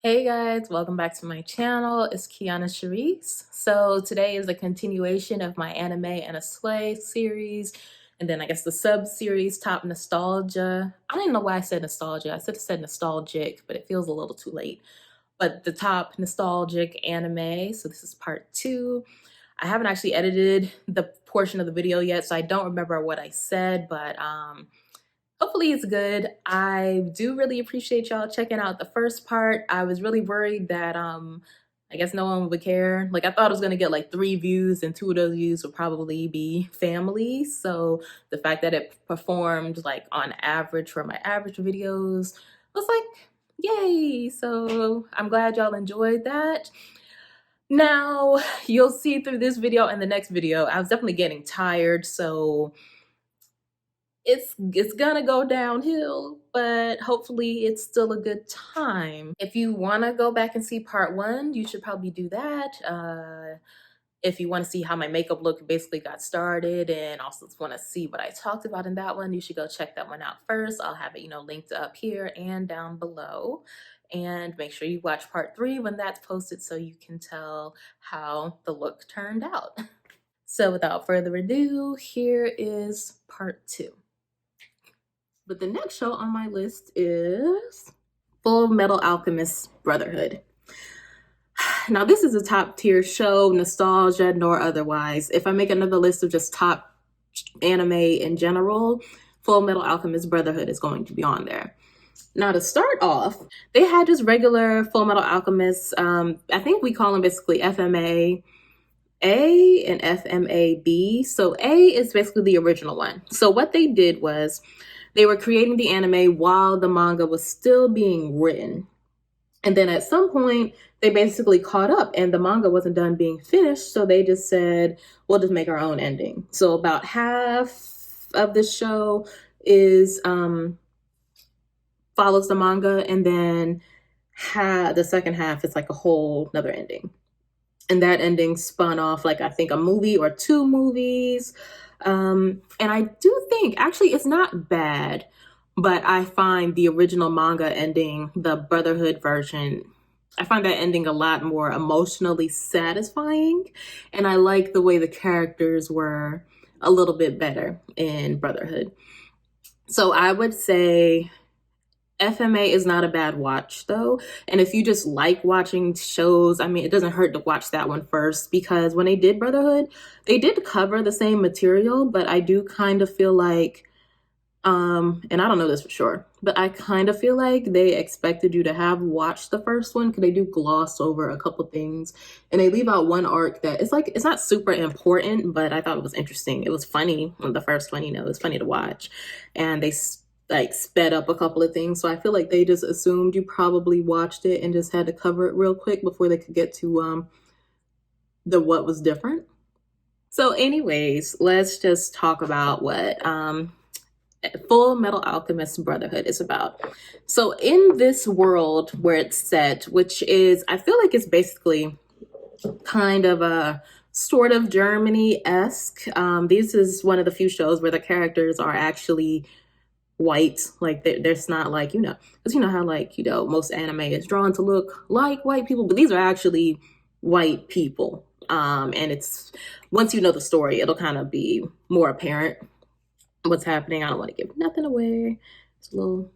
Hey guys, welcome back to my channel. It's KionnaSharice. So today is a continuation of my anime and a slay series, and then I guess the sub-series Top Nostalgia. I don't even know why I said nostalgia. I should have said nostalgic, but it feels a little too late. But the top nostalgic anime. So this is part 2. I haven't actually edited the portion of the video yet, so I don't remember what I said, but hopefully it's good. I do really appreciate y'all checking out the first part. I was really worried that I guess no one would care. Like I thought I was gonna get like 3 views and 2 of those views would probably be family. So the fact that it performed like on average for my average videos was like, yay. So I'm glad y'all enjoyed that. Now you'll see through this video and the next video, I was definitely getting tired. So it's gonna go downhill, but hopefully it's still a good time. If you want to go back and see part 1, you should probably do that. If you want to see how my makeup look basically got started and also want to see what I talked about in that one, you should go check that one out first. I'll have it, linked up here and down below. And make sure you watch part 3 when that's posted so you can tell how the look turned out. So without further ado, here is part 2. But the next show on my list is Fullmetal Alchemist Brotherhood. Now, this is a top tier show, nostalgia nor otherwise. If I make another list of just top anime in general, Fullmetal Alchemist Brotherhood is going to be on there. Now, to start off, they had just regular Fullmetal Alchemists. I think we call them basically FMA A and FMA B. So A is basically the original one. So what they did was they were creating the anime while the manga was still being written. And then at some point, they basically caught up and the manga wasn't done being finished. So they just said, we'll just make our own ending. So about half of the show is follows the manga, and then the second half is like a whole another ending. And that ending spun off like I think a movie or 2 movies. And I do think actually it's not bad, but I find the original manga ending, the Brotherhood version, I find that ending a lot more emotionally satisfying. And I like the way the characters were a little bit better in Brotherhood. So I would say FMA is not a bad watch though. And if you just like watching shows, I mean, it doesn't hurt to watch that one first, because when they did Brotherhood, they did cover the same material, but I do kind of feel like, and I don't know this for sure, but I kind of feel like they expected you to have watched the first one because they do gloss over a couple things and they leave out one arc that it's not super important, but I thought it was interesting. It was funny on the first one, it was funny to watch. And they like sped up a couple of things. So I feel like they just assumed you probably watched it and just had to cover it real quick before they could get to the what was different. So anyways, let's just talk about what Fullmetal Alchemist Brotherhood is about. So in this world where it's set, which is, I feel like it's basically kind of a sort of Germany-esque. This is one of the few shows where the characters are actually white. Like there's not like, because how like, most anime is drawn to look like white people, but these are actually white people. And it's, once you know the story, it'll kind of be more apparent what's happening. I don't want to give nothing away. It's a little,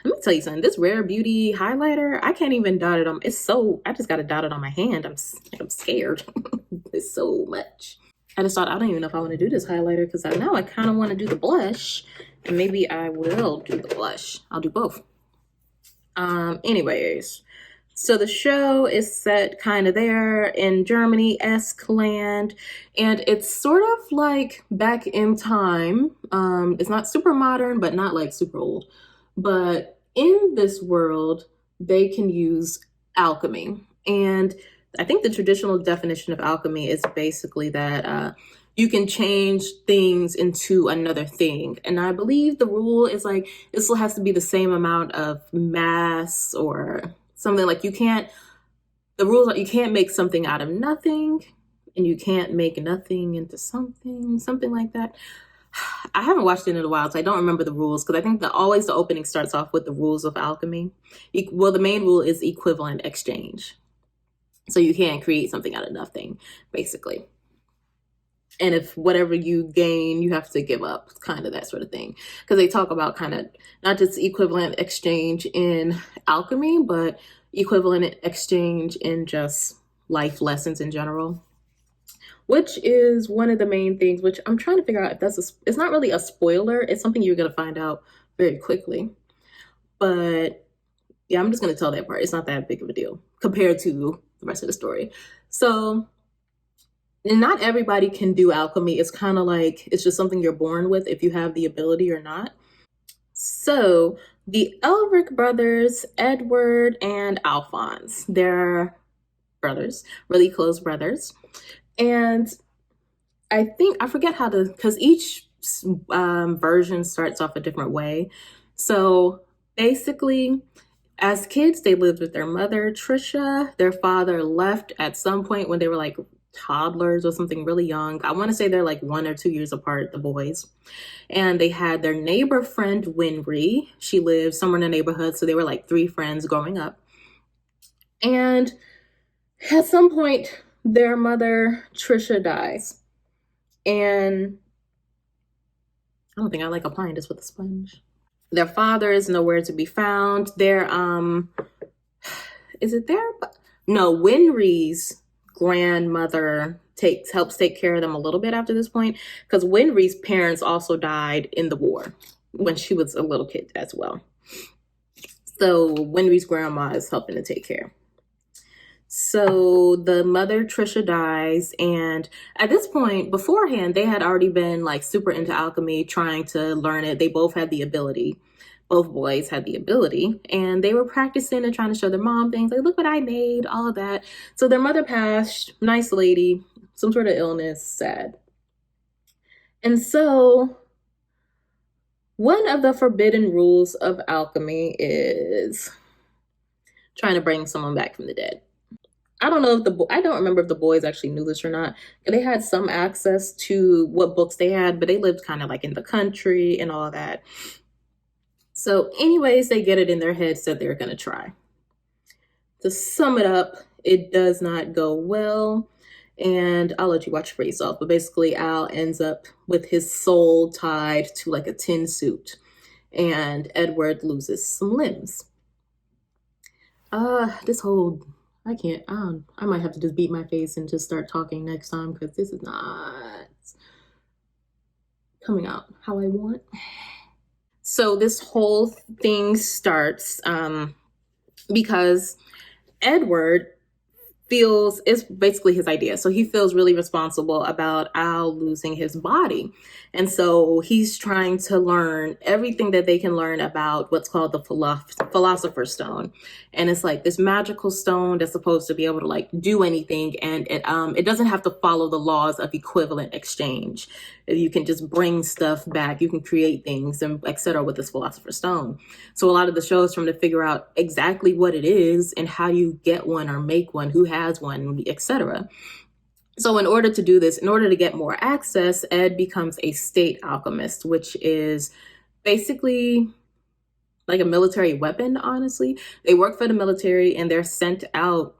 let me tell you something, this Rare Beauty highlighter, I can't even dot it on, I just got to dot it on my hand. I'm scared. It's so much. I just thought, I don't even know if I want to do this highlighter because now I kind of want to do the blush, and maybe I will do the blush. I'll do both. Anyways, so the show is set kind of there in Germany-esque land, and it's sort of like back in time. It's not super modern, but not like super old. But in this world, they can use alchemy. And I think the traditional definition of alchemy is basically that you can change things into another thing. And I believe the rule is like, it still has to be the same amount of mass or something. Like the rules are you can't make something out of nothing, and you can't make nothing into something like that. I haven't watched it in a while, so I don't remember the rules, because I think that always the opening starts off with the rules of alchemy. Well, the main rule is equivalent exchange. So you can't create something out of nothing, basically. And if whatever you gain, you have to give up, kind of that sort of thing. Because they talk about kind of not just equivalent exchange in alchemy, but equivalent exchange in just life lessons in general, which is one of the main things, which I'm trying to figure out if it's not really a spoiler. It's something you're going to find out very quickly. But yeah, I'm just going to tell that part. It's not that big of a deal compared to the rest of the story. So, and not everybody can do alchemy. It's kind of like, it's just something you're born with if you have the ability or not. So the Elric brothers, Edward and Alphonse, they're brothers, really close brothers. And I think, I forget how to, because each version starts off a different way. So basically, as kids, they lived with their mother, Trisha. Their father left at some point when they were like toddlers or something, really young. I want to say they're like 1 or 2 years apart, the boys. And they had their neighbor friend, Winry. She lived somewhere in the neighborhood. So they were like 3 friends growing up. And at some point, their mother, Trisha, dies. And I don't think I like applying this with a sponge. Their father is nowhere to be found. Their, is it their? No, Winry's grandmother helps take care of them a little bit after this point, because Winry's parents also died in the war when she was a little kid as well. So Winry's grandma is helping to take care. So the mother, Trisha, dies, and at this point, beforehand, they had already been like super into alchemy, trying to learn it. They both had the ability. Both boys had the ability, and they were practicing and trying to show their mom things like, look what I made, all of that. So their mother passed, nice lady, some sort of illness, sad. And so one of the forbidden rules of alchemy is trying to bring someone back from the dead. I don't know if I don't remember if the boys actually knew this or not. They had some access to what books they had, but they lived kind of like in the country and all that. So anyways, they get it in their heads that they're going to try. To sum it up, it does not go well. And I'll let you watch for yourself. But basically, Al ends up with his soul tied to like a tin suit. And Edward loses some limbs. This whole... I might have to just beat my face and just start talking next time, because this is not coming out how I want. So this whole thing starts because Edward feels, it's basically his idea. So he feels really responsible about Al losing his body. And so he's trying to learn everything that they can learn about what's called the Philosopher's Stone. And it's like this magical stone that's supposed to be able to like do anything. And it doesn't have to follow the laws of equivalent exchange. You can just bring stuff back. You can create things and etc. with this Philosopher's Stone. So a lot of the show is trying to figure out exactly what it is and how you get one or make one, who has one, etc. So in order to do this, in order to get more access, Ed becomes a state alchemist, which is basically like a military weapon, honestly. They work for the military and they're sent out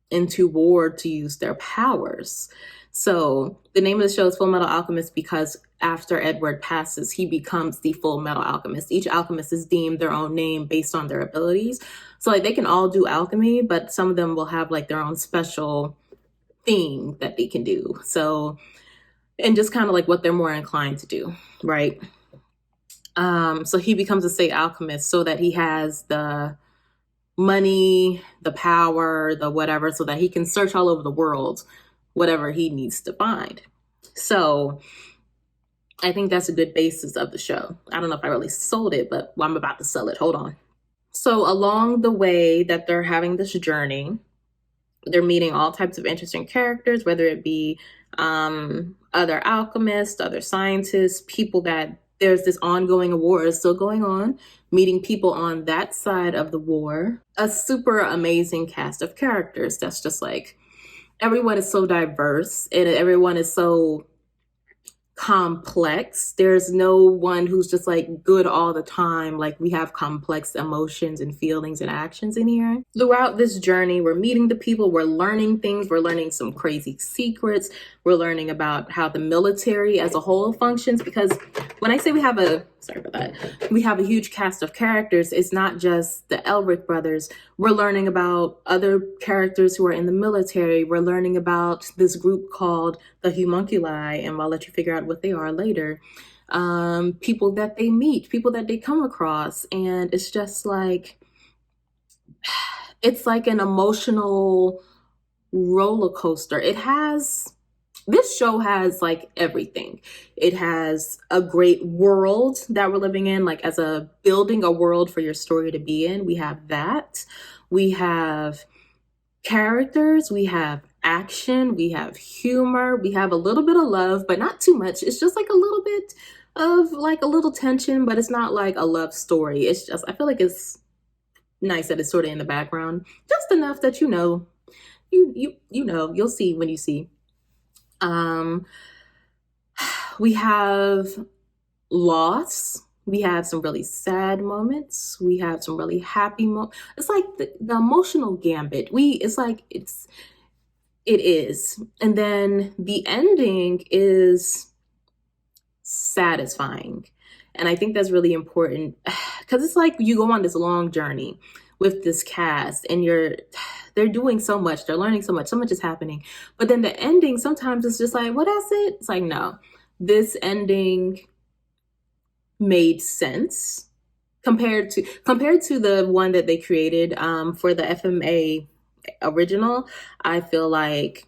into war to use their powers. So the name of the show is Fullmetal Alchemist because after Edward passes, he becomes the Fullmetal Alchemist. Each alchemist is deemed their own name based on their abilities. So like they can all do alchemy, but some of them will have like their own special thing that they can do. So, and just kind of like what they're more inclined to do, right? So he becomes a state alchemist so that he has the money, the power, the whatever, so that he can search all over the world, whatever he needs to find. So I think that's a good basis of the show. I don't know if I really sold it, but I'm about to sell it. Hold on. So along the way that they're having this journey, they're meeting all types of interesting characters, whether it be other alchemists, other scientists, people that there's this ongoing war is still going on, meeting people on that side of the war. A super amazing cast of characters that's just like, everyone is so diverse and everyone is so complex. There's no one who's just like good all the time. Like, we have complex emotions and feelings and actions in here. Throughout this journey, we're meeting the people, we're learning things, we're learning some crazy secrets, we're learning about how the military as a whole functions. Because when I say we have a huge cast of characters, it's not just the Elric brothers. We're learning about other characters who are in the military. We're learning about this group called the Homunculi, and I'll let you figure out what they are later. People that they meet, people that they come across, and it's just like, it's like an emotional roller coaster. This show has like everything. It has a great world that we're living in, like as a building a world for your story to be in. We have that. We have characters, we have action, we have humor, we have a little bit of love, but not too much. It's just like a little bit of like a little tension, but it's not like a love story. It's just, I feel like it's nice that it's sort of in the background, just enough that you know, you'll see when you see. We have loss. We have some really sad moments. We have some really happy moments. It's like the emotional gambit. It is. And then the ending is satisfying. And I think that's really important, because it's like you go on this long journey with this cast, and they're doing so much, they're learning so much is happening. But then the ending, sometimes it's just like, well, that's it. It's like, no, this ending made sense compared to the one that they created for the FMA original. I feel like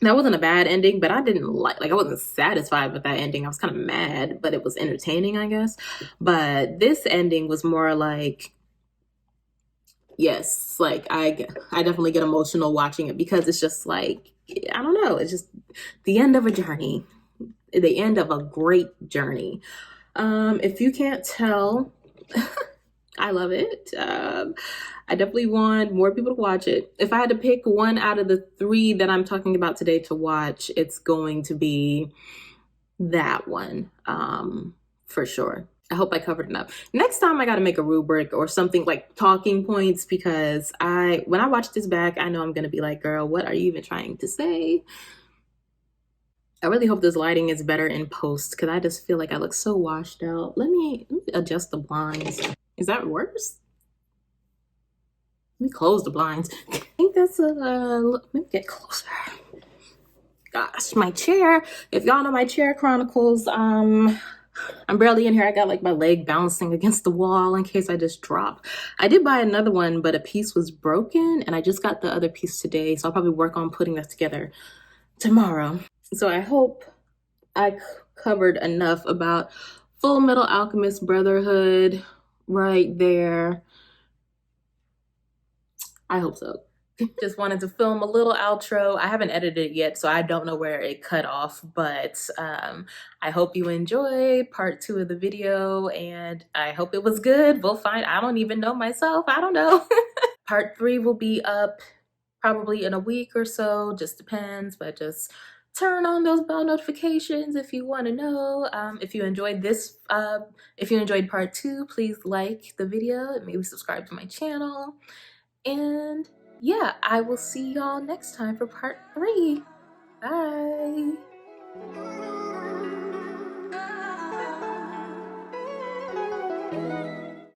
that wasn't a bad ending, but I didn't like I wasn't satisfied with that ending. I was kind of mad, but it was entertaining, I guess. But this ending was more like, yes, like I definitely get emotional watching it, because it's just like, I don't know, it's just the end of a journey, the end of a great journey. If you can't tell, I love it. I definitely want more people to watch it. If I had to pick one out of the 3 that I'm talking about today to watch, it's going to be that one, for sure. I hope I covered enough. Next time I got to make a rubric or something, like talking points, because when I watch this back, I know I'm going to be like, girl, what are you even trying to say? I really hope this lighting is better in post, because I just feel like I look so washed out. Let me adjust the blinds. Is that worse? Let me close the blinds. I think that's let me get closer. Gosh, my chair. If y'all know my chair chronicles, I'm barely in here. I got like my leg bouncing against the wall in case I just drop. I did buy another one, but a piece was broken, and I just got the other piece today, so I'll probably work on putting that together tomorrow. So I hope I covered enough about Fullmetal Alchemist Brotherhood right there. I hope so. Just wanted to film a little outro. I haven't edited it yet, so I don't know where it cut off, but I hope you enjoyed part 2 of the video, and I hope it was good. We'll find. I don't even know myself. I don't know. Part 3 will be up probably in a week or so, just depends, but just turn on those bell notifications if you want to know. If you enjoyed this, if you enjoyed part 2, please like the video and maybe subscribe to my channel. And yeah, I will see y'all next time for part 3. Bye.